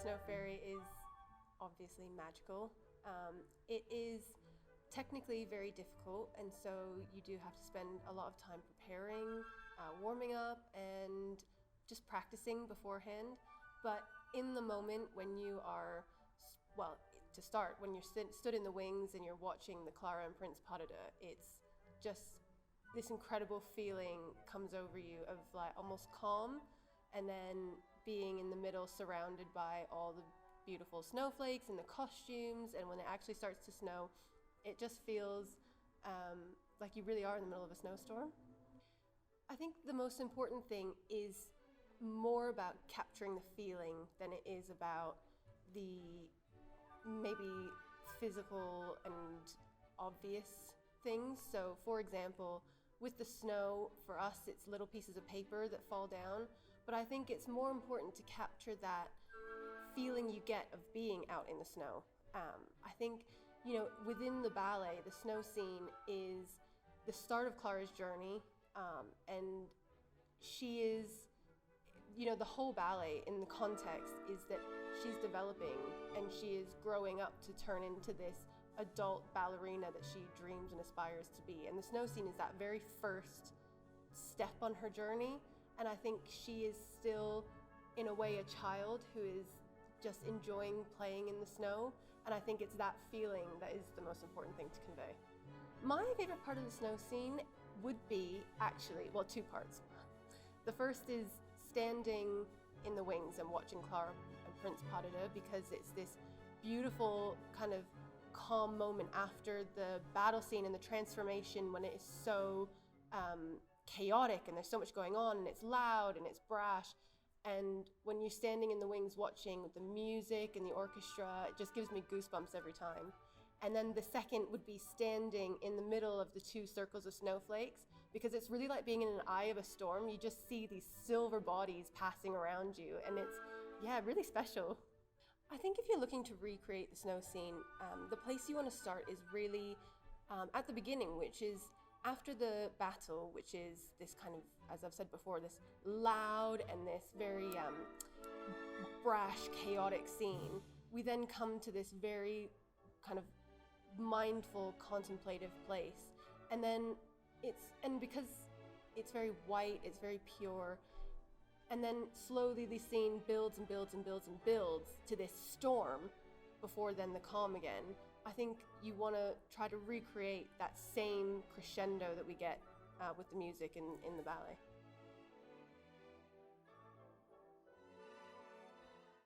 Snow Fairy is obviously magical. It is technically very difficult, and so you do have to spend a lot of time preparing, warming up, and just practicing beforehand. But in the moment when you are, well, to start, when you're stood in the wings and you're watching the Clara and Prince pas de deux, it's just this incredible feeling comes over you of like almost calm, and then being in the middle surrounded by all the beautiful snowflakes and the costumes, and when it actually starts to snow, it just feels like you really are in the middle of a snowstorm. I think the most important thing is more about capturing the feeling than it is about the maybe physical and obvious things. So for example, with the snow, for us it's little pieces of paper that fall down, but I think it's more important to capture that feeling you get of being out in the snow. I think, within the ballet, the snow scene is the start of Clara's journey, and she is, the whole ballet in the context is that she's developing and she is growing up to turn into this adult ballerina that she dreams and aspires to be. And the snow scene is that very first step on her journey. And I think she is still, in a way, a child who is just enjoying playing in the snow. And I think it's that feeling that is the most important thing to convey. My favorite part of the snow scene would be actually, well, two parts. The first is standing in the wings and watching Clara and Prince pas de deux, because it's this beautiful kind of calm moment after the battle scene and the transformation, when it is so chaotic and there's so much going on and it's loud and it's brash. And when you're standing in the wings watching the music and the orchestra, it just gives me goosebumps every time. And then the second would be standing in the middle of the two circles of snowflakes, because it's really like being in an eye of a storm. You just see these silver bodies passing around you, and it's, really special. I think if you're looking to recreate the snow scene, the place you want to start is really at the beginning, which is after the battle, which is this kind of, as I've said before, this loud and this very brash, chaotic scene. We then come to this very kind of mindful, contemplative place. And then because it's very white, it's very pure, and then slowly the scene builds and builds and builds and builds to this storm before then the calm again. I think you want to try to recreate that same crescendo that we get with the music in the ballet.